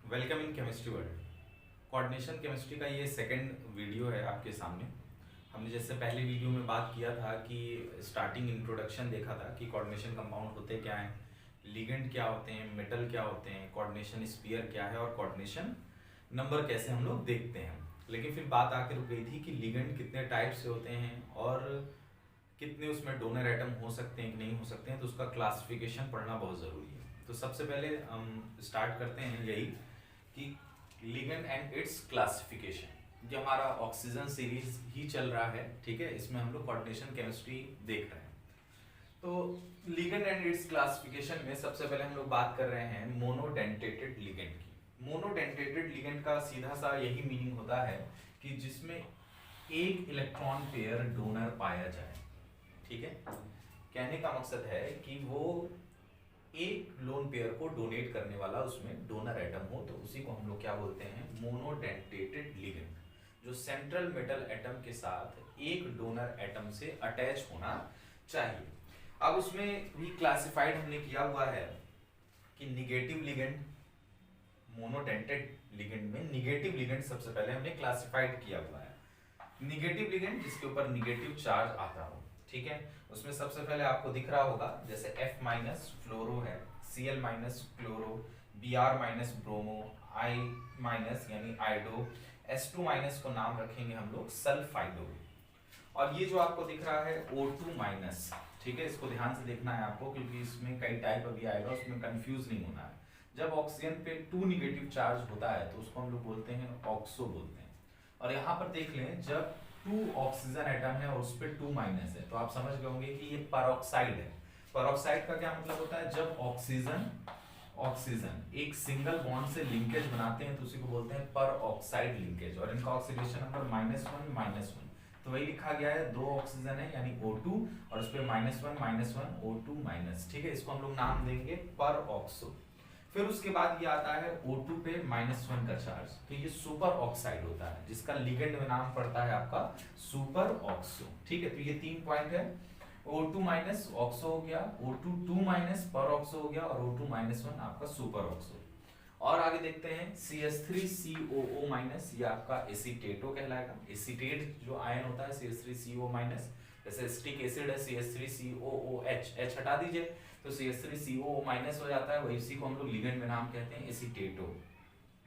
Welcome in chemistry world. Coordination chemistry का ये second video है आपके सामने। हमने जैसे पहले वीडियो में बात किया था कि स्टार्टिंग इंट्रोडक्शन देखा था कि कोऑर्डिनेशन कंपाउंड होते क्या हैं, लिगेंड क्या होते हैं, मेटल क्या होते हैं, कोऑर्डिनेशन स्फीयर क्या है और कोऑर्डिनेशन नंबर कैसे हम लोग देखते हैं। लेकिन फिर बात आकर रुक गई थी कि लिगेंड कितने टाइप से होते हैं और कितने उसमें डोनर एटम हो सकते हैं कि नहीं हो सकते हैं, तो उसका क्लासिफिकेशन पढ़ना बहुत ज़रूरी है। तो सबसे पहले हम स्टार्ट करते हैं यही कि लिगेंड एंड इट्स क्लासिफिकेशन। जो हमारा ऑक्सीजन सीरीज ही चल रहा है, ठीक है, इसमें हम लोग कोऑर्डिनेशन केमिस्ट्री देख रहे हैं। तो लिगेंड एंड इट्स क्लासिफिकेशन में सबसे पहले हम लोग बात कर रहे हैं मोनोडेंटेटेड लिगेंड की। मोनोडेंटेटेड लिगेंड का सीधा सा यही मीनिंग होता है कि जिसमें एक इलेक्ट्रॉन पेयर डोनर पाया जाए। ठीक है, कहने का मकसद है कि वो एक लोन पेयर को डोनेट करने वाला उसमें डोनर एटम हो, तो उसी को हम लोग क्या बोलते हैं, मोनोडेंटेटेड लिगेंड। जो सेंट्रल मेटल एटम के साथ एक डोनर एटम से अटैच होना चाहिए। अब उसमें भी क्लासिफाइड हमने किया हुआ है कि निगेटिव लिगेंड, मोनोडेंटेड लिगेंड में निगेटिव लिगेंड सबसे पहले हमने क्लासिफाइड किया हुआ है। निगेटिव लिगेंड जिसके ऊपर निगेटिव चार्ज आता हो, ठीक है, उसमें सबसे पहले आपको दिख रहा होगा जैसे F माइनस फ्लोरो है, Cl minus chloro, Br minus bromo, I minus यानी आइडो, S2 माइनस को नाम रखेंगे हम लोग सल्फाइडो। और ये जो आपको दिख रहा है O2 माइनस, ठीक है, इसको ध्यान से देखना है आपको क्योंकि इसमें कई टाइप अभी आएगा, उसमें कंफ्यूज नहीं होना है। जब ऑक्सीजन पे 2 निगेटिव चार्ज होता है तो उसको हम लोग बोलते हैं ऑक्सो बोलते हैं। और यहाँ पर देख लें, जब 2 ऑक्सीजन एटम है और उस पर 2 माइनस है, तो आप समझ गए होंगे कि ये परऑक्साइड है। परऑक्साइड का क्या मतलब होता है, जब ऑक्सीजन ऑक्सीजन एक सिंगल बॉन्ड से लिंकेज बनाते हैं तो उसी को बोलते हैं परऑक्साइड लिंकेज, और इनका ऑक्सीडेशन नंबर -1 तो वही लिखा गया है, 2 ऑक्सीजन है यानी O2 और उस पर -1 O2 माइनस, ठीक है, इसको हम लोग नाम देंगे पर ऑक्सो। फिर उसके बाद ये आता है O2 पे -1 का चार्ज, तो ये सुपर ऑक्साइड होता है जिसका लिगेंड में नाम पड़ता है आपका सुपर ऑक्सो। ठीक है, तो ये 3 पॉइंट है। O2 माइनस ऑक्सो हो गया, O2 2 माइनस पर ऑक्सो हो गया और O2 -1 आपका सुपर ऑक्सो। और आगे देखते हैं CH3COO माइनस, ये आपका एसीटेटो कहलाएगा। एसीटेट जो आयन होता है CH3CO माइनस, जैसे एसिटिक एसिड है CH3COOH, H हटा दीजिए तो CH3COO माइनस हो जाता है, वही इसी को हम लोग लिगेंड में नाम कहते हैं एसीटेटो।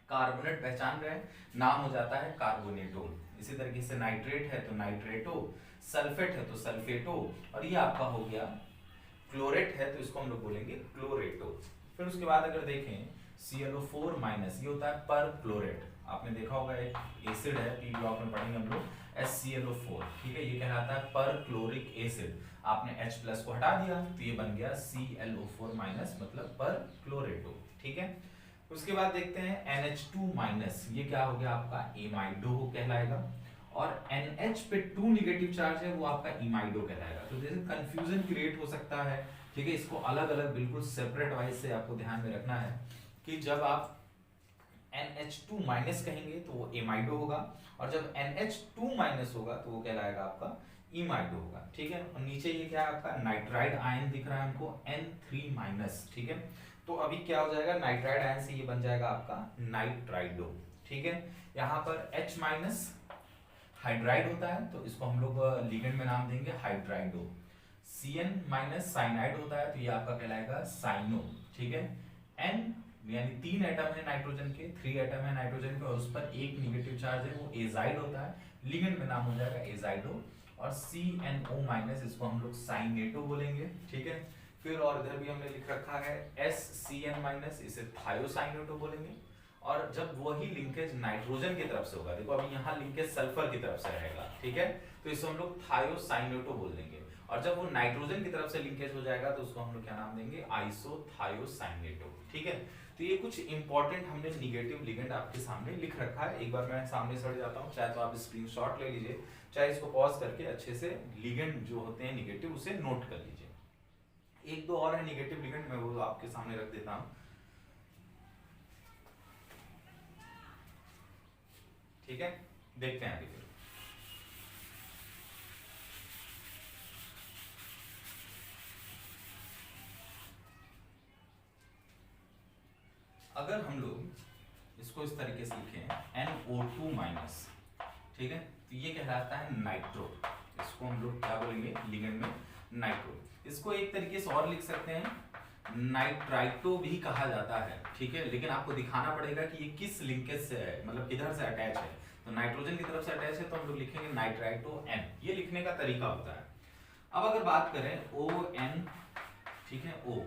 कार्बोनेट पहचान रहे हैं, नाम हो जाता है कार्बोनेटो। इसी तरीके से नाइट्रेट है तो नाइट्रेटो, सल्फेट है तो सल्फेटो, और ये आपका हो गया क्लोरेट है तो इसको हम लोग बोलेंगे क्लोरेटो। फिर उसके बाद अगर देखें ClO4 माइनस, ये होता है पर क्लोरेट। आपने देखा होगा एक एसिड है, पी ब्लॉक में पढ़ेंगे हम लोग HClO4, ठीक है, ये कहलाता है पर क्लोरिक एसिड। आपने H प्लस को हटा दिया तो ये बन गया ClO4 माइनस, मतलब पर क्लोरेटो। ठीक है, उसके बाद देखते हैं NH2 माइनस, ये क्या हो गया आपका एमाइडो कहलाएगा। और NH पे 2 निगेटिव चार्ज है वो आपका इमाइडो कहलाएगा। तो जैसे कंफ्यूजन क्रिएट हो सकता है, ठीक है, इसको अलग अलग बिल्कुल सेपरेट वाइज से आपको ध्यान में रखना है कि जब आप NH2 माइनस कहेंगे तो वो एमाइडो होगा, और जब NH2 माइनस होगा तो वो कहलाएगा आपका इमाइडो होगा। ठीक है, और नीचे ये क्या है आपका नाइट्राइड आयन दिख रहा है हमको N3 माइनस। ठीक है, तो अभी क्या हो जाएगा, नाइट्राइड आयन से ये बन जाएगा आपका नाइट्राइडो। ठीक है, यहाँ पर H माइनस हाइड्राइड होता है तो इसको हम लोग लिगेंड में नाम देंगे हाइड्राइडो। Cn माइनस साइनाइड होता है तो ये आपका कहलाएगा साइनो। ठीक है, N यानी 3 एटम है नाइट्रोजन के, 3 एटम है नाइट्रोजन के और उस पर एक निगेटिव चार्ज है, वो एजाइड होता है, लिगेंड में नाम हो जाएगा एजाइडो। और CnO माइनस, इसको हम लोग साइनेटो बोलेंगे। ठीक है, फिर और इधर भी हमने लिख रखा है SCN माइनस, इसे थायोसाइनेटो बोलेंगे। और जब वही लिंकेज नाइट्रोजन की तरफ से होगा, देखो अभी यहाँ लिंकेज सल्फर की तरफ से रहेगा, ठीक है, तो इसे हम लोग थायोसाइनेटो बोल देंगे। और जब वो नाइट्रोजन की तरफ से लिंकेज हो जाएगा तो उसको हम लोग क्या नाम देंगे, आइसोथायोसाइनेटो। ठीक है, तो ये कुछ इंपॉर्टेंट हमने निगेटिव लिगेंड आपके सामने लिख रखा है। एक बार मैं सामने से हट जाता हूँ, चाहे तो आप स्क्रीनशॉट ले लीजिए, चाहे इसको पॉज करके अच्छे से लिगेंड जो होते हैं निगेटिव उसे नोट कर लीजिए। एक दो और है निगेटिव लिगेंड, मैं वो आपके सामने रख देता हूँ। ठीक है, देखते हैं आगे फिर। अगर हम लोग इसको इस तरीके से लिखें NO2 माइनस, ठीक है, तो ये कहलाता है नाइट्रो। इसको हम लोग क्या बोलेंगे लिगेंड में, नाइट्रो। इसको एक तरीके से और लिख सकते हैं, नाइट्राइटो भी कहा जाता है, ठीक है, लेकिन आपको दिखाना पड़ेगा कि ये किस लिंकेज से है, मतलब किधर से अटैच है। तो नाइट्रोजन की तरफ से अटैच है तो हम लोग लिखेंगे नाइट्राइटो N, ये लिखने का तरीका होता है। अब अगर बात करें ON, ठीक है, O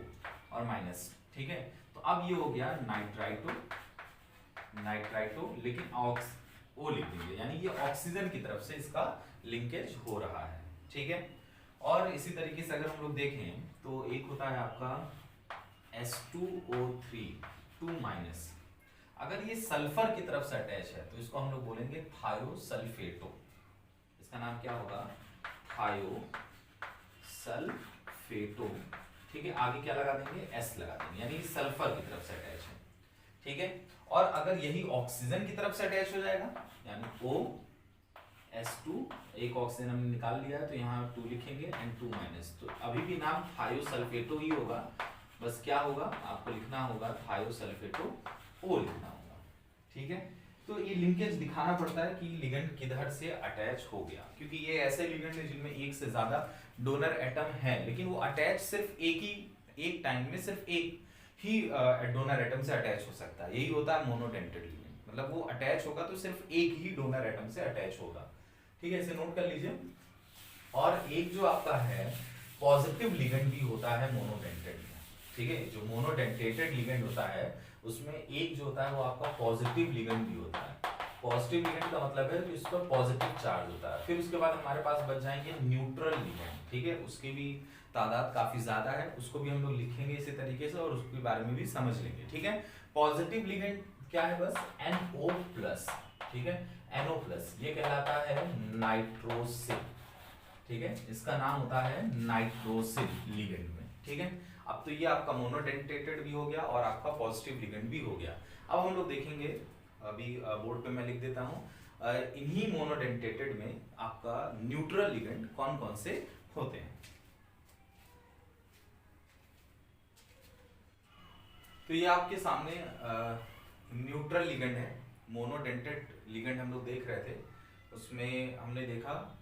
और माइनस, ठीक है, तो अब ये हो गया नाइट्राइटो, नाइट्राइटो, लेकिन ऑक्स O लिख देंगे, यानी ये ऑक्सीजन की तरफ से इसका लिंकेज हो रहा है, ठीक है। और इसी तरीके से अगर हम लोग देखें तो एक होता है आपका H2O3 2 माइनस, अगर ये सल्फर की तरफ से अटैच है तो इसको हम लोग बोलेंगे थायोसल्फेटो। इसका नाम क्या होगा, थायोसल्फेटो, ठीक है। आगे क्या लगा देंगे, S लगा देंगे, यानी सल्फर की तरफ से अटैच है, ठीक है। और अगर यही ऑक्सीजन की तरफ से अटैच हो जाएगा, यानी OH2, एक ऑक्सीजन हमने निकाल लिया है तो यहाँ 2 लिखेंगे एंड 2 माइनस, तो अभी भी नाम थायोसल्फेटो ही होगा, बस क्या होगा आपको लिखना होगा थायोसल्फेटो O लिखना होगा, ठीक है। तो ये लिंकेज दिखाना पड़ता है कि लिगेंड किधर से अटैच हो गया, क्योंकि ये ऐसे लिगेंड है जिनमें एक से ज्यादा डोनर एटम है, लेकिन वो अटैच सिर्फ एक टाइम में सिर्फ एक ही डोनर एटम से अटैच हो सकता है। यही होता है मोनोडेंटेड लिगेंड, मतलब वो अटैच होगा तो सिर्फ एक ही डोनर एटम से अटैच होगा, ठीक है, इसे नोट कर लीजिए। और एक जो आपका है पॉजिटिव लिगेंड भी होता है मोनोडेंटेड में, ठीक है, जो मोनोडेंटेटेड लिगेंड होता है उसमें एक जो होता है वो आपका पॉजिटिव लिगेंड भी होता है। पॉजिटिव लिगेंड का मतलब है कि उस पर पॉजिटिव चार्ज होता है। फिर उसके बाद हमारे पास बच जाएंगे न्यूट्रल लिगेंड, ठीक है, उसकी भी तादाद काफी ज्यादा है, उसको भी हम लोग लिखेंगे इसी तरीके से और उसके बारे में भी समझ लेंगे, ठीक है। पॉजिटिव लिगेंड क्या है, बस NO+, ठीक है, NO+, ये कहलाता है नाइट्रोसिल, ठीक है, इसका नाम होता है नाइट्रोसिल लिगेंड में, ठीक है। अब तो ये आपका मोनोडेंटेटेड भी हो गया और आपका पॉजिटिव लिगेंड भी हो गया। अब हम लोग देखेंगे, अभी बोर्ड पे मैं लिख देता हूँ, इन्हीं मोनोडेंटेटेड में आपका न्यूट्रल लिगेंड कौन कौन से होते हैं। तो ये आपके सामने न्यूट्रल लिगेंड है। मोनोडेंटेड लिगेंड हम लोग देख रहे थे, उसमें हमने देखा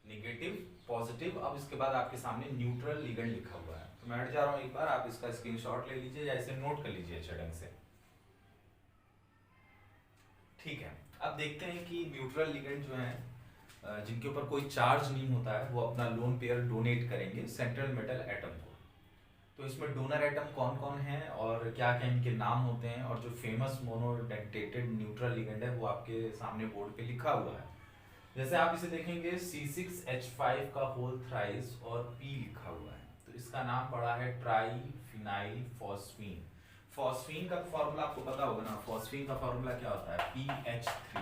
नेगेटिव, पॉजिटिव, अब इसके बाद आपके सामने न्यूट्रल लिगेंड लिखा हुआ है। तो मैं हट जा रहा हूं, एक बार आप इसका स्क्रीनशॉट ले लीजिए या इसे नोट कर लीजिए अच्छे ढंग से, ठीक है। अब देखते हैं कि न्यूट्रल लिगेंड जो है जिनके ऊपर कोई चार्ज नहीं होता है वो अपना लोन पेयर डोनेट करेंगे सेंट्रल मेटल एटम को। तो इसमें डोनर एटम कौन कौन है और क्या क्या इनके नाम होते हैं, और जो फेमस मोनोडेंटेटेड न्यूट्रल लिगेंड है वो आपके सामने बोर्ड पे लिखा हुआ है। जैसे आप इसे देखेंगे C6H5 का होल थ्राइस और P लिखा हुआ है, तो इसका नाम पड़ा है ट्राईफिनाइल फॉस्फीन। फॉस्फीन का फॉर्मूला आपको पता होगा ना, फॉस्फीन का फॉर्मूला क्या होता है, PH3।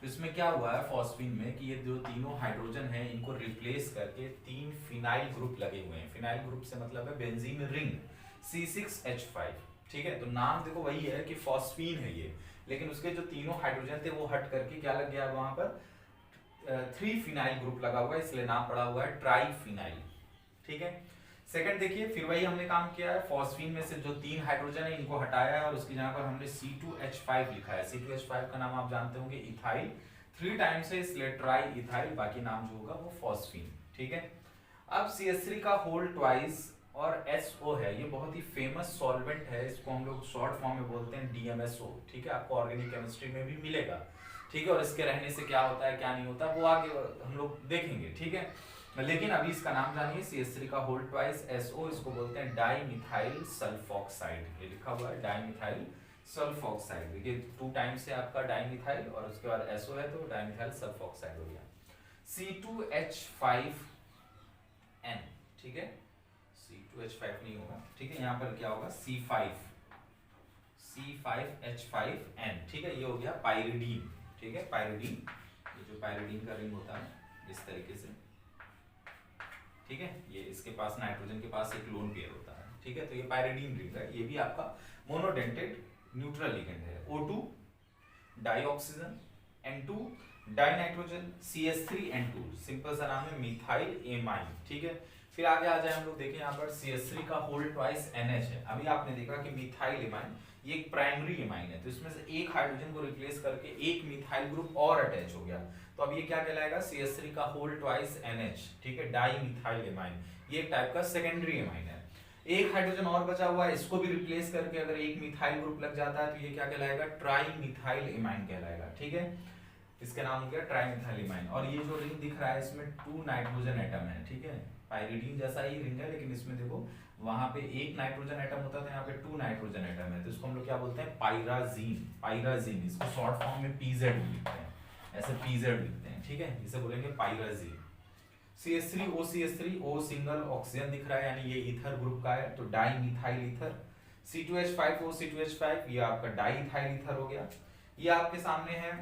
तो इसमें क्या हुआ है फॉस्फीन में कि ये जो तीनों हाइड्रोजन है इनको रिप्लेस करके 3 फिनाइल ग्रुप लगे हुए हैं। फिनाइल ग्रुप से मतलब है बेंजीन रिंग, C6H5, ठीक है। तो नाम देखो वही है कि फॉस्फीन है ये, लेकिन उसके जो तीनों हाइड्रोजन थे वो हट करके क्या लग गया वहां पर 3 फिनाइल ग्रुप लगा हुआ है, इसलिए नाम पड़ा हुआ है ट्राईफिनाइल, ठीक है। सेकंड देखिए, फिर वही हमने काम किया है, फॉस्फीन में से जो 3 हाइड्रोजन है इनको हटाया है और उसकी जगह पर हमने C2H5 लिखा है। C2H5 का नाम आप जानते होंगे इथाइल, 3 टाइम्स है इसलिए ट्राई इथाइल, बाकी नाम जो होगा वो फॉस्फीन, ठीक है। अब CH3 का होल ट्वाइस और SO है, ये बहुत ही फेमस सॉल्वेंट है, इसको हम लोग शॉर्ट फॉर्म में बोलते हैं DMSO, ठीक है, आपको ऑर्गेनिक केमिस्ट्री में भी मिलेगा, ठीक है। और इसके रहने से क्या होता है क्या नहीं होता वो आगे हम लोग देखेंगे, ठीक है। लेकिन अभी इसका नाम जानिए, CH3 का होल ट्वाइस SO, इसको बोलते हैं डाइमिथाइल सल्फॉक्साइड, ये लिखा हुआ है डाइमिथाइल सल्फॉक्साइड। देखिए 2 टाइम्स है आपका डाइमिथाइल और उसके बाद SO है तो डाइमिथाइल सल्फॉक्साइड हो गया। C2H5N, ठीक है, C2H5 नहीं होगा, ठीक है, यहाँ पर क्या होगा C5H5N, ठीक है, ये हो गया पाइरिडीन, ठीक है, पाइरिडीन, ये जो पाइरिडीन का रिंग होता है इस तरीके से, ठीक है, ये इसके पास नाइट्रोजन के पास एक लोन पेयर होता है, ठीक है, तो ये पाइरिडीन रिंग है, ये भी आपका मोनोडेंटेड न्यूट्रल लिगेंड है। O2 dioxygen, N2 dinitrogen, CH3N2, simple सा नाम है मिथाइल एमाइन, ठीक है। फिर आगे आ जाए हम लोग देखें यहाँ पर CH3 का होल ट्वाइस NH है। अभी आपने देखा कि मिथाइल इमाइन ये एक प्राइमरी इमाइन है, तो इसमें से एक हाइड्रोजन को रिप्लेस करके एक मिथाइल ग्रुप और अटैच हो गया, तो अब ये क्या कहलाएगा CH3 का होल ट्वाइस NH, ठीक है, डाई मिथाइल इमाइन। ये एक टाइप का सेकेंडरी इमाइन है। एक हाइड्रोजन और बचा हुआ है, इसको भी रिप्लेस करके अगर एक मिथाइल ग्रुप लग जाता है तो ये क्या कहलाएगा, ट्राई मिथाइल इमाइन कहलाएगा, ठीक है, इसका नाम हो गया ट्राइमिथाइल। और ये जो रिंग दिख रहा है इसमें 2 नाइट्रोजन एटम है, ठीक है, पाइरिडीन जैसा ही रिंग है, लेकिन इसमें देखो वहां पे एक नाइट्रोजन एटम होता था, यहाँ पे 2 नाइट्रोजन एटम है, तो इसको हम लोग क्या बोलते हैं, पाइराजीन। पाइराजीन इसको शॉर्ट फॉर्म में पीजेड लिखते हैं, ऐसे पीजेड लिखते हैं, ठीक है, इसे बोलेंगे पाइराजीन। CH3 O सिंगल ऑक्सीजन दिख रहा है, यानी ये ईथर ग्रुप का है, तो di methyl ether. C2H5 O C2H5 ये आपका डाई इथाइल ईथर हो गया। ये आपके सामने है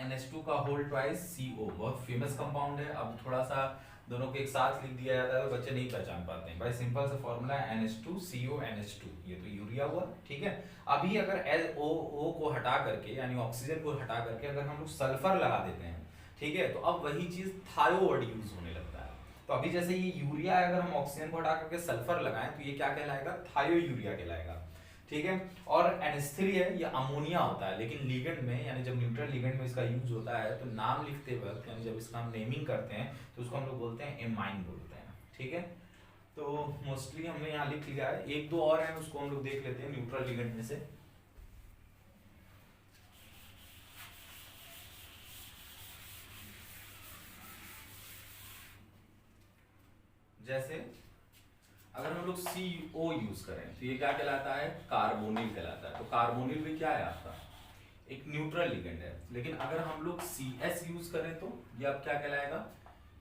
NH2 का होल ट्वाइस CO, बहुत फेमस कंपाउंड है। अब थोड़ा सा दोनों को एक साथ लिख दिया जाता है तो बच्चे नहीं पहचान पाते हैं भाई, सिंपल सा फॉर्मूला है NH2CO NH2, ये तो यूरिया हुआ, ठीक है। अभी अगर O को हटा करके यानी ऑक्सीजन को हटा करके अगर हम लोग सल्फर लगा देते हैं, ठीक है, तो अब वही चीज थायो वर्ड यूज होने लगता है। तो अभी जैसे ये यूरिया है, अगर हम ऑक्सीजन को हटा करके सल्फर लगाएं तो ये क्या कहलाएगा, थायो यूरिया कहलाएगा, ठीक है। और NH3 है, ये अमोनिया होता है, लेकिन लिगेंड में यानी जब न्यूट्रल लिगेंड में इसका यूज होता है तो नाम लिखते वक्त यानी जब इसका हम नेमिंग करते हैं तो उसको हम लोग बोलते हैं एमाइन बोलते हैं, ठीक है। तो मोस्टली हमने यहाँ लिख लिया है, एक दो और है उसको हम लोग देख लेते हैं न्यूट्रल लिगेंड में से। जैसे अगर हम लोग CO यूज करें तो ये क्या कहलाता है, कार्बोनिल कहलाता है। तो कार्बोनिल भी क्या है आपका, एक न्यूट्रल लिगेंड है। लेकिन अगर हम लोग CS यूज करें तो ये आप क्या कहलाएगा,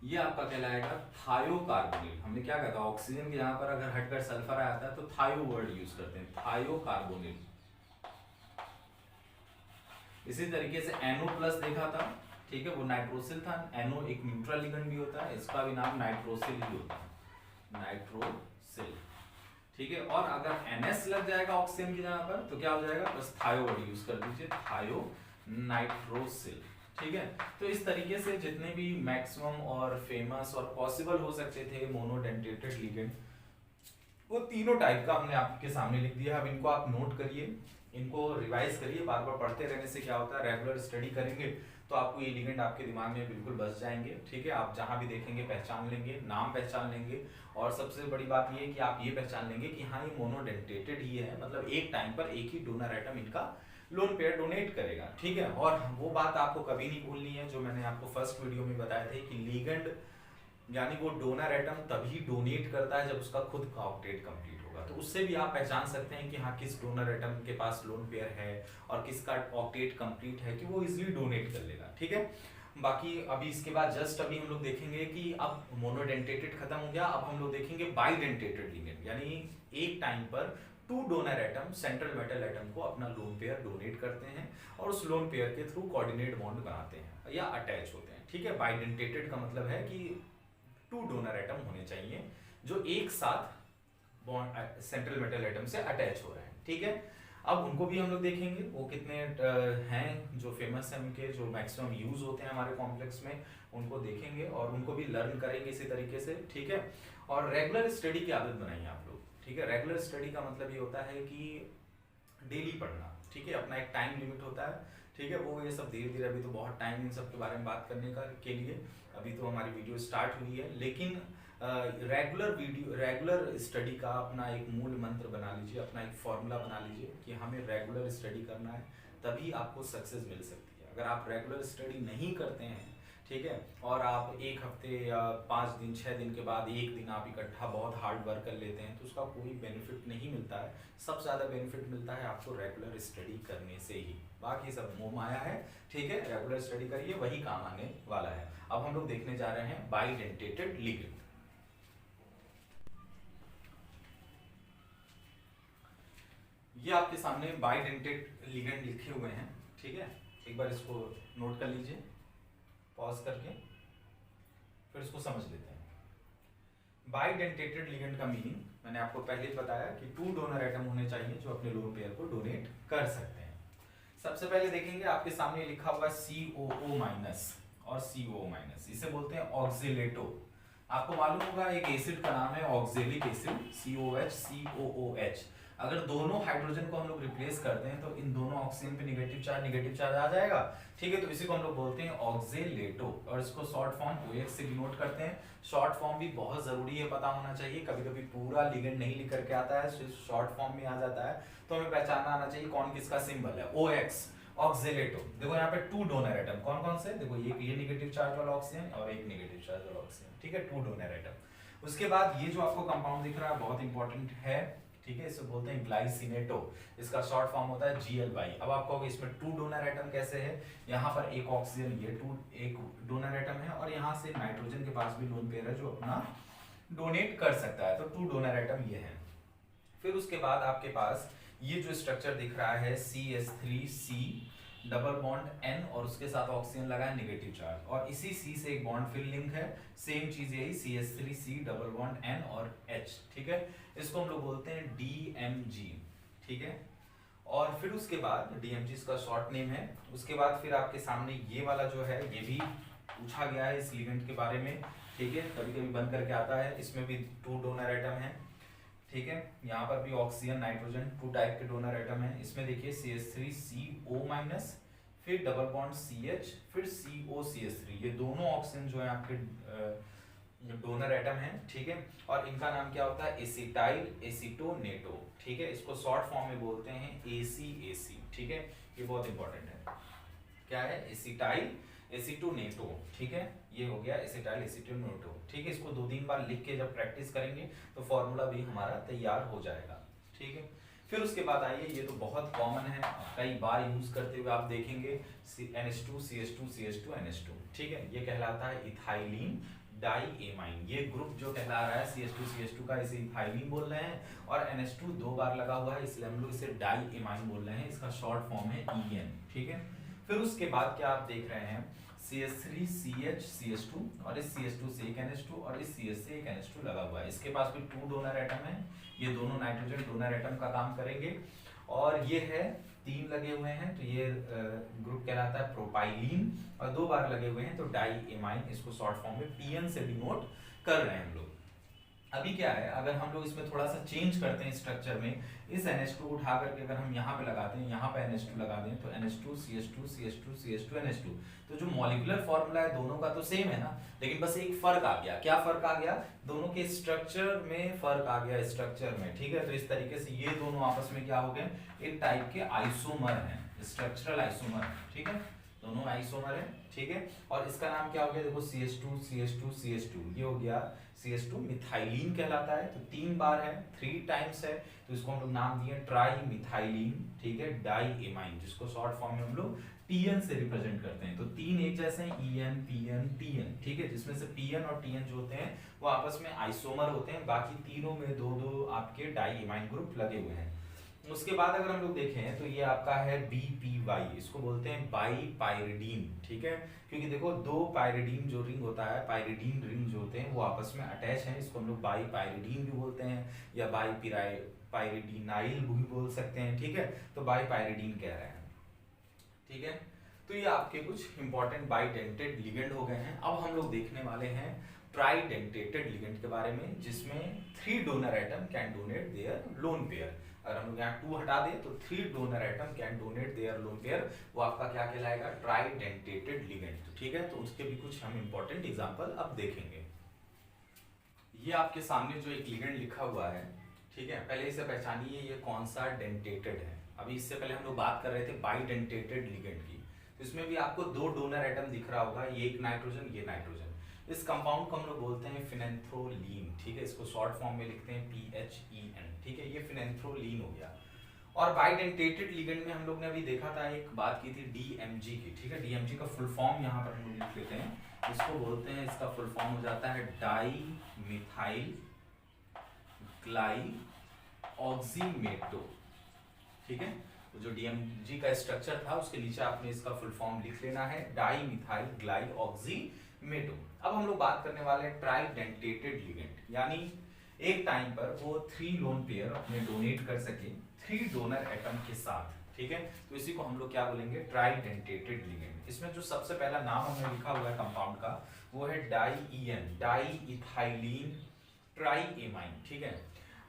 ये आपका कहलाएगा थायोकार्बोनिल। हमने क्या कहा था, ऑक्सीजन के यहाँ पर अगर हटकर सल्फर आता है तो थायो वर्ड यूज करते हैं, थायोकार्बोनिल। इसी तरीके से NO+ देखा था, ठीक है, वो नाइट्रोसिल था। NO एक न्यूट्रल लिगेंड भी होता है, इसका भी नाम नाइट्रोसिल ही होता है, नाइट्रोसिल, ठीक है। और अगर NS लग जाएगा ऑक्सीजन की जगह पर तो क्या हो जाएगा, बस थायो वर्ड यूज कर दीजिए, थायो नाइट्रोसिल, ठीक है। तो इस तरीके से जितने भी मैक्सिमम और फेमस और पॉसिबल हो सकते थे मोनोडेंटेटेड लिगेंड, वो तीनों टाइप का हमने आपके सामने लिख दिया। अब इनको आप नोट करिए, इनको रिवाइज करिए, बार बार पढ़ते रहने से क्या होता है, रेगुलर स्टडी करेंगे तो आपको ये लिगेंड आपके दिमाग में बिल्कुल बस जाएंगे, ठीक है। आप जहां भी देखेंगे पहचान लेंगे, नाम पहचान लेंगे, और सबसे बड़ी बात ये है कि आप ये पहचान लेंगे कि हाँ ये मोनोडेंटेटेड ही है, मतलब एक टाइम पर एक ही डोनर एटम इनका लोन पेयर डोनेट करेगा, ठीक है। और वो बात आपको कभी नहीं भूलनी है जो मैंने आपको फर्स्ट वीडियो में बताया था कि लिगेंड यानी वो डोनर एटम तभी डोनेट करता है जब उसका खुद का ऑक्टेट कंप्लीट होगा। तो उससे भी आप पहचान सकते हैं कि हाँ किस डोनर एटम के पास लोन पेयर है और किसका ऑक्टेट कंप्लीट है, कि वो इजीली डोनेट कर लेगा, ठीक है। बाकी अभी इसके बाद जस्ट अभी हम लोग देखेंगे कि अब मोनोडेंटेटेड खत्म हो गया, अब हम लोग देखेंगे बाइडेंटेटेड लिगेंड, यानी एक टाइम पर 2 donor atom central metal atom को अपना लोन पेयर डोनेट करते हैं और उस लोन पेयर के थ्रू कोऑर्डिनेट बॉन्ड बनाते हैं या अटैच होते हैं, ठीक है। बाइडेंटेटेड का मतलब है कि 2 डोनर एटम होने चाहिए जो एक साथ बॉन्ड सेंट्रल मेटल एटम से अटैच हो रहे हैं, ठीक है। अब उनको भी हम लोग देखेंगे वो कितने हैं जो फेमस हैं, उनके जो मैक्सिमम यूज होते हैं हमारे कॉम्प्लेक्स में, उनको देखेंगे और उनको भी लर्न करेंगे इसी तरीके से, ठीक है। और रेगुलर स्टडी की आदत बनाइए आप लोग, ठीक है। रेगुलर स्टडी का मतलब ये होता है कि डेली पढ़ना, ठीक है, अपना एक टाइम लिमिट होता है, ठीक है। वो ये सब धीरे धीरे, अभी तो बहुत टाइम इन सब के बारे में बात करने का के लिए, अभी तो हमारी वीडियो स्टार्ट हुई है, लेकिन रेगुलर स्टडी का अपना एक मूल मंत्र बना लीजिए, अपना एक फॉर्मूला बना लीजिए कि हमें रेगुलर स्टडी करना है, तभी आपको सक्सेस मिल सकती है। अगर आप रेगुलर स्टडी नहीं करते हैं, ठीक है, और आप एक हफ्ते या 5 दिन 6 दिन के बाद एक दिन आप इकट्ठा बहुत हार्ड वर्क कर लेते हैं तो उसका कोई बेनिफिट नहीं मिलता है। सबसे ज़्यादा बेनिफिट मिलता है आपको रेगुलर स्टडी करने से ही, बाकी सब मोह माया है, ठीक है। रेगुलर स्टडी करिए, वही काम आने वाला है। अब हम लोग देखने जा रहे हैं बाइडेंटेटेड लिगेंड। ये आपके सामने बाइडेंटेटेड लिगेंड लिखे हुए हैं, ठीक है। एक बार इसको नोट कर लीजिए, पॉज करके फिर इसको समझ लेते हैं। बाइडेंटेटेड लिगेंड का मीनिंग मैंने आपको पहले ही बताया कि 2 डोनर एटम होने चाहिए जो अपने लोन पेयर को डोनेट कर सकते हैं। सबसे पहले देखेंगे आपके सामने लिखा हुआ COO- और COO-, इसे बोलते हैं ऑक्सिलेटो, आपको मालूम होगा एक एसिड का नाम है ऑक्जेलिक एसिड, COH। अगर दोनों हाइड्रोजन को हम लोग रिप्लेस करते हैं तो इन दोनों ऑक्सीजन पे निगेटिव चार्ज आ जाएगा, ठीक है। तो इसी को हम लोग बोलते हैं ऑक्जेलेटो, और इसको शॉर्ट फॉर्म OX से डिनोट करते हैं। शॉर्ट फॉर्म भी बहुत जरूरी है, पता होना चाहिए। कभी कभी पूरा लिगेंड नहीं लिख करके आता है, सिर्फ शॉर्ट फॉर्म में आ जाता है, तो हमें पहचानना आना चाहिए कौन किसका सिंबल है। OX oxalato. देखो यहाँ पे 2 डोनर एटम कौन कौन से, देखो एक ये नेगेटिव चार्ज वाला ऑक्सीजन और एक नेगेटिव चार्ज वाला ऑक्सीजन, ठीक है, 2 डोनर एटम। उसके बाद ये जो आपको कंपाउंड दिख रहा है बहुत इंपॉर्टेंट है, ठीक है, इसे बोलते हैं ग्लाइसिनेटो। इसका शॉर्ट फॉर्म होता है GL/। अब आप कहोगे इसमें 2 डोनर एटम कैसे है, यहाँ पर एक ऑक्सीजन ये 2 एक डोनर एटम है, और यहाँ से नाइट्रोजन के पास भी लोन पेयर है जो अपना डोनेट कर सकता है, तो 2 डोनर एटम ये है। फिर उसके बाद आपके पास ये जो स्ट्रक्चर दिख रहा है CH3C डबल बॉन्ड N, और उसके साथ ऑक्सीजन लगा है नेगेटिव चार्ज, और इसी C से एक बॉन्ड फिर लिंक है, सेम चीज यही CH3C डबल बॉन्ड N और H, ठीक है। इसको हम लोग बोलते हैं DMG, ठीक है। और फिर उसके बाद DMG इसका शॉर्ट नेम है। उसके बाद फिर आपके सामने ये वाला जो है ये भी पूछा गया है इस लिगेंड के बारे में, ठीक है, कभी कभी बन करके आता है। इसमें भी 2 डोनर एटम है, ठीक है। यहाँ पर भी ऑक्सीजन नाइट्रोजन 2 टाइप के डोनर एटम है। इसमें देखिए CH3CO-, फिर डबल बॉन्ड CH, फिर COCH3, ये दोनों ऑक्सीजन जो है आपके डोनर एटम है, ठीक है। और इनका नाम क्या होता है, एसिटाइल एसिटोनेटो, ठीक है। इसको शॉर्ट फॉर्म में बोलते हैं ACAC, ठीक है। ये बहुत इंपॉर्टेंट है, क्या है, एसिटाइल एसिटोनेटो, ठीक है। ये हो गया एसिटाइल एसिटोनेटो, ठीक है। इसको 2-3 बार लिख के जब प्रैक्टिस करेंगे तो फॉर्मूला भी हमारा तैयार हो जाएगा, ठीक है। फिर उसके बाद आइए, ये तो बहुत कॉमन है, कई बार यूज करते हुए आप देखेंगे, NH2 CH2 CH2 NH2, ठीक है। ये कहलाता है इथाइलिन डाइएमाइन। ये ग्रुप जो कहला रहा है CH2 CH2 का, इसे इथाइलिन बोल रहे हैं, और NH2 2 बार लगा हुआ है इसलिए हम लोग इसे डाइएमाइन बोल रहे हैं। इसका शॉर्ट फॉर्म है EN, ठीक है। फिर उसके बाद क्या आप देख रहे हैं, CH3CH CH2, और इस CH2 से एक NH2 और इस CH से एक NH2 लगा हुआ है। इसके पास भी 2 डोनर एटम है, ये दोनों नाइट्रोजन डोनर एटम का काम करेंगे। और ये है 3 लगे हुए हैं तो ये ग्रुप कहलाता है प्रोपाइलीन, और 2 बार लगे हुए हैं तो डाइएमाइन। इसको शॉर्ट फॉर्म में PN से डिनोट कर रहे हैं हम लोग। अभी क्या है, अगर हम लोग इसमें थोड़ा सा चेंज करते हैं स्ट्रक्चर में, इस NH2 उठा करके अगर हम यहाँ पे लगाते हैं, यहाँ पे NH2 लगा दें तो NH2 CH2 CH2 CH2 NH2, तो जो मॉलिक्यूलर फॉर्मूला है दोनों का तो सेम है ना, लेकिन बस एक फर्क आ गया। क्या फर्क आ गया, दोनों के स्ट्रक्चर में फर्क आ गया, स्ट्रक्चर में, ठीक है। तो इस तरीके से ये दोनों आपस में क्या हो गए, एक टाइप के आइसोमर हैं, स्ट्रक्चरल आइसोमर, ठीक है, दोनों आइसोमर है, ठीक है। और इसका नाम क्या हो गया, देखो CH2 CH2 CH2, ये हो गया CH2 मिथाइलिन कहलाता है, तो 3 बार है, 3 टाइम्स है, तो इसको हम लोग नाम दिए ट्राई मिथाइलिन, ठीक है, डाइएमाइन, जिसको शॉर्ट फॉर्म में हम लोग TN से रिप्रेजेंट करते हैं। तो 3 एक जैसे हैं, EN PN TN, ठीक है, जिसमें से PN और TN जो होते हैं वो आपस में आइसोमर होते हैं, बाकी तीनों में 2-2 आपके डाइएमाइन ग्रुप लगे हुए हैं। उसके बाद अगर हम लोग देखें तो ये आपका है BPY, इसको बोलते हैं बाई पायरिडीन, ठीक है, क्योंकि देखो 2 पायरिडीन जो रिंग होता है, पायरिडीन रिंग जो होते हैं वो आपस में अटैच हैं, इसको हम लोग बाई पायरिडीन भी बोलते हैं, या बाई पायरिडीनाइल भी बोल सकते हैं, ठीक है। तो बाई पायरिडीन कह रहे हैं, ठीक है। तो ये आपके कुछ इंपॉर्टेंट बाइडेंटेड लिगेंड हो गए हैं। अब हम लोग देखने वाले हैं ट्राइडेंटेटेड लिगेंड के बारे में, जिसमें 3 donor atom can donate there lone pair. अगर हम लोग यहाँ 2 हटा दें तो 3 donor atom can donate there lone pair, वो आपका क्या कहलाएगा, ट्राइडेंटेटेड लिगेंड, ठीक है। तो उसके भी कुछ हम इंपॉर्टेंट एग्जांपल अब देखेंगे। ये आपके सामने जो एक लिगेंड लिखा हुआ है, ठीक है, पहले इसे पहचानिए ये कौन सा डेंटेटेड है। अभी इससे पहले हम लोग बात कर रहे थे बाइडेंटेटेड लिगेंड की, तो इसमें भी आपको 2 डोनर एटम दिख रहा होगा, ये एक नाइट्रोजन ये नाइट्रोजन। इस कंपाउंड को हम लोग बोलते हैं फिनेंथ्रोलीन, ठीक है, इसको शॉर्ट फॉर्म में लिखते हैं PHEN, ठीक है, ये फिनेंथ्रोलीन हो गया। और बाइडेंटेटेड लिगेंड में हम लोग ने अभी देखा था, एक बात की थी DMG की, ठीक है। DMG का फुल फॉर्म यहाँ पर हम लोग लिख लेते हैं, इसको बोलते हैं, इसका फुल फॉर्म हो जाता है डाई मिथाइल ग्लाई ऑक्सीमेटो, ठीक है। तो जो DMG का स्ट्रक्चर था उसके नीचे आपने इसका फुल फॉर्म लिख लेना है, डाई मिथाइल ग्लाई ऑक्सीमेटो। अब हम लोग बात करने वाले हैं ट्राइडेंटेटेड लिगेंड, यानी एक टाइम पर वो 3 लोन पेयर अपने डोनेट कर सके 3 डोनर एटम के साथ, ठीक है। तो इसी को हम लोग क्या बोलेंगे, ट्राइडेंटेटेड लिगेंड। इसमें जो सबसे पहला नाम हमने लिखा हुआ है कंपाउंड का वो है डाई इथाइलिन ट्राईएमाइन, ठीक है।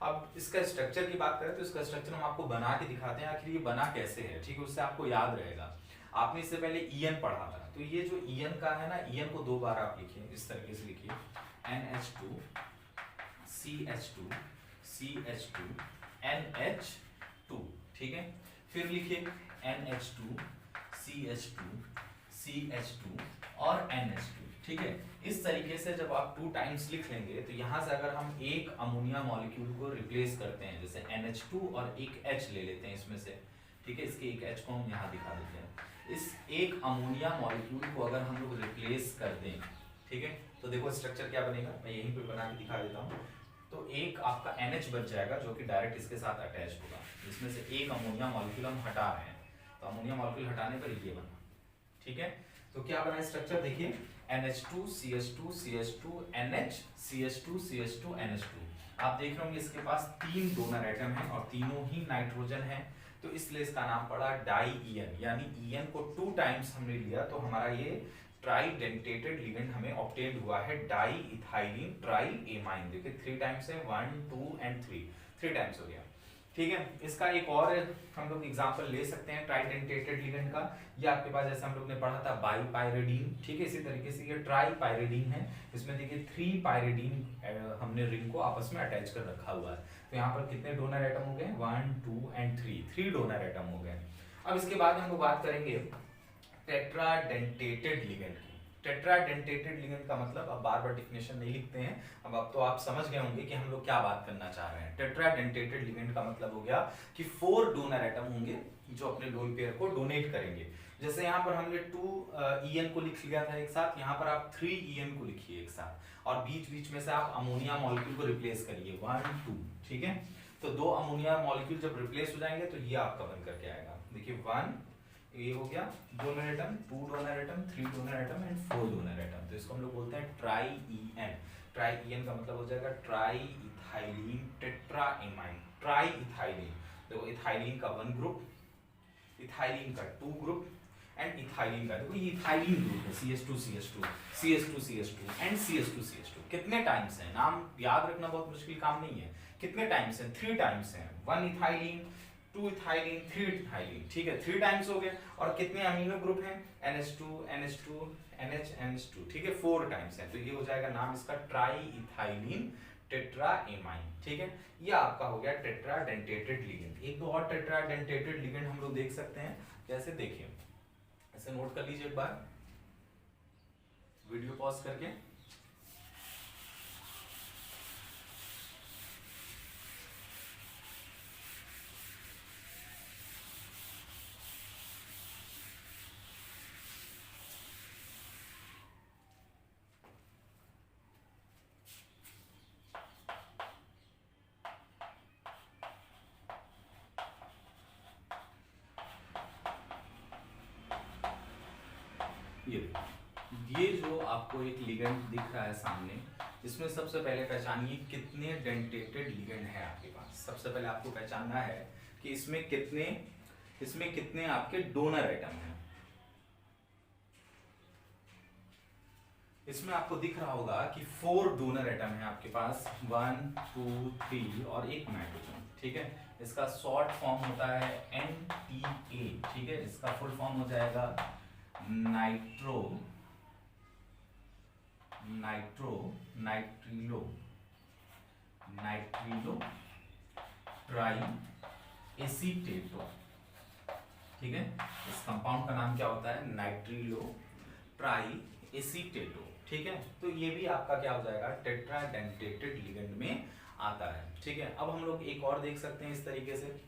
अब इसका स्ट्रक्चर की बात करें तो इसका स्ट्रक्चर हम आपको बना के दिखाते हैं, आखिर ये बना कैसे है, ठीक है, उससे आपको याद रहेगा। आपने इससे पहले ईएन पढ़ा था, तो ये जो ईएन का है ना, ईएन को 2 बार आप लिखिए, इस तरीके से लिखिए, NH2 CH2 CH2 NH2, ठीक है। फिर लिखिए NH2 CH2 CH2 और NH2, ठीक है। इस तरीके से जब आप 2 टाइम्स लिख लेंगे तो यहाँ से अगर हम एक अमोनिया मॉलिक्यूल को रिप्लेस करते हैं, जैसे NH2 और एक H ले लेते हैं इसमें से, ठीक है, इसके एक H को हम यहाँ दिखा देते हैं। इस एक अमोनिया मॉलिक्यूल को अगर हम लोग रिप्लेस कर दें, ठीक है, तो देखो स्ट्रक्चर क्या बनेगा, मैं यहीं पे बना के दिखा देता हूँ। तो एक आपका NH बच जाएगा जो कि डायरेक्ट इसके साथ अटैच होगा, जिसमें से एक अमोनिया मॉलिक्यूल हम हटा रहे हैं, तो अमोनिया मॉलिक्यूल हटाने पर ये बना, ठीक है। तो क्या बना स्ट्रक्चर देखिए, NH2 CH2 CH2 NH CH2 CH2 NH2। आप देख रहे होंगे इसके पास 3 डोनर एटम हैं और तीनों ही नाइट्रोजन हैं, तो इसलिए इसका नाम पड़ा डाईईएन, यानी ईएन को 2 टाइम्स हमने लिया तो हमारा ये ट्राइडेंटेटेड लिगेंड हमें ऑब्टेन्ड हुआ है, डाई इथाइलिन ट्राईएमाइन। देखिए 3 टाइम्स है, 1 2 एंड 3 टाइम्स हो गया, ठीक है। इसका एक और हम लोग एग्जांपल ले सकते हैं ट्राइडेंटेटेड लिगेंड का, ये आपके पास जैसे हम लोग ने पढ़ा था बाईपायरिडीन, ठीक है, इसी तरीके से ये ट्राईपायरिडीन है। इसमें देखिए 3 पायरिडीन हमने रिंग को आपस में अटैच कर रखा हुआ है, तो यहाँ पर कितने डोनर एटम हो गए, 1 2 एंड 3 डोनर एटम हो गए। अब इसके बाद हम लोग बात करेंगे टेट्राडेंटेटेड लिगेंड की। टेट्राडेंटेटेड लिगेंड का मतलब, अब बार बार डिफिनेशन नहीं लिखते हैं, अब तो आप समझ गए होंगे कि हम लोग क्या बात करना चाह रहे हैं। टेट्राडेंटेटेड लिगेंड का मतलब हो गया कि 4 डोनर एटम होंगे जो अपने लोन पेयर को डोनेट करेंगे। जैसे यहाँ पर हमने 2 EN को लिख लिया था एक साथ, यहाँ पर आप 3 EN को लिखिए एक साथ, और बीच बीच में से आप अमोनिया मॉलिक्यूल को रिप्लेस करिए 1 2, ठीक है। तो 2 अमोनिया मॉलिक्यूल जब रिप्लेस हो जाएंगे तो ये आपका बन करके आएगा, देखिए 1 ये हो गया donor atom, 2 donor atom, 3 donor atom and 4 donor atom, तो इसको हम लोग बोलते हैं ट्राईईएन। ट्राईईएन का मतलब हो जाएगा ट्राई इथाइलिन टेट्राएमाइन। ट्राई इथाइलिन, देखो इथाइलिन का 1 ग्रुप, इथाइलिन का 2 ग्रुप एंड इथाइलिन का, देखो ये इथाइलिन ग्रुप है, CH2 CH2 CH2 CH2 and CH2 CH2। कितने टाइम्स है, नाम याद रखना बहुत मुश्किल काम नहीं है, कितने टाइम्स है, 3 टाइम्स है, 1 इथाइलिन 2 इथाइलिन 3 इथाइलिन, ठीक है, 3 टाइम्स हो गए। और कितने अमीनो ग्रुप हैं, NH2 NH2 NH NH2, ठीक है, 4 टाइम्स है, तो ये हो जाएगा नाम इसका ट्राई इथाइलिन टेट्राएमाइन, ठीक है। ये आपका हो गया टेट्राडेंटेटेड लिगेंड। एक दो और टेट्राडेंटेटेड लिगेंड हम लोग देख सकते हैं, जैसे देखिए, ऐसे नोट कर लीजिए एक बार, वीडियो पॉज करके। ये जो आपको एक लिगेंड दिख रहा है सामने, इसमें सबसे पहले पहचानिए कितने डेंटेटेड लिगेंड है आपके पास। सबसे पहले आपको पहचानना है कि इसमें कितने आपके डोनर एटम हैं। इसमें आपको दिख रहा होगा कि 4 डोनर एटम है आपके पास, 1 2 3 और एक नाइट्रोजन, ठीक है। इसका शॉर्ट फॉर्म होता है NTA, ठीक है। इसका फुल फॉर्म हो जाएगा नाइट्रिलो ट्राई एसीटेटो, ठीक है। इस कंपाउंड का नाम क्या होता है, नाइट्रिलो ट्राई एसीटेटो, ठीक है। तो ये भी आपका क्या हो जाएगा, टेट्राडेंटेटेड लिगेंड में आता है, ठीक है। अब हम लोग एक और देख सकते हैं इस तरीके से,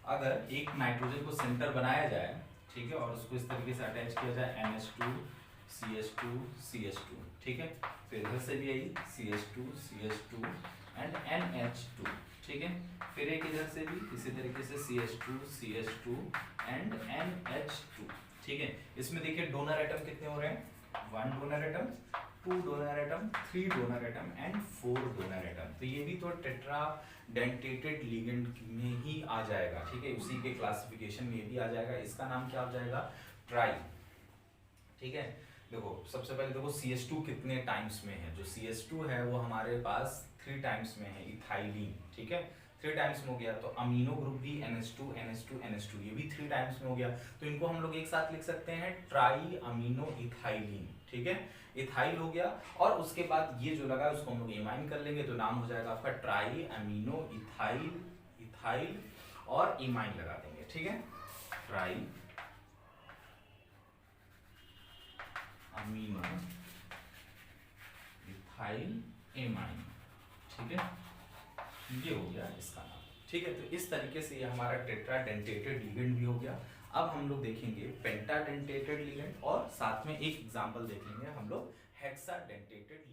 अगर एक नाइट्रोजन को सेंटर बनाया जाए, ठीक है, और उसको इस तरीके से अटैच किया जाए NH2 CH2 CH2, ठीक है। फिर इधर से भी यही CH2 CH2 एंड NH2, ठीक है। फिर एक इधर से भी इसी तरीके से CH2 CH2 एंड NH2, ठीक है। इसमें देखिए डोनर एटम कितने हो रहे हैं, 1 donor atom, 2 donor atom, 3 donor atom and 4 donor atom. तो ये भी तो टेट्राडेंटेटेड लिगेंड में ही आ जाएगा, ठीक है, उसी के क्लासिफिकेशन में भी आ जाएगा। इसका नाम क्या हो जाएगा, ट्राई, ठीक है। देखो सबसे पहले देखो CH2 कितने टाइम्स में है, जो CH2 है वो हमारे पास 3 टाइम्स में है इथाइलिन, ठीक है 3 टाइम्स में हो गया। तो अमीनो ग्रुप भी NH2 NH2 NH2 ये भी 3 टाइम्स में हो गया। तो इनको हम लोग एक साथ लिख सकते हैं ट्राई अमीनो इथाइलिन, ठीक है इथाइल हो गया। और उसके बाद ये जो लगा है उसको हम लोग एमाइन कर लेंगे, तो नाम हो जाएगा आपका ट्राई अमीनो इथाइल, इथाइल और इमाइन लगा देंगे, ठीक है ट्राई अमीनो इथाइल एमाइन, ठीक है ये हो गया इसका नाम, ठीक है। तो इस तरीके से ये हमारा टेट्रा डेंटेटेड लिगेंड भी हो गया। अब हम लोग देखेंगे पेंटा डेंटेटेड लिगेंड और साथ में एक एग्जांपल देखेंगे हम लोग हेक्सा डेंटेटेड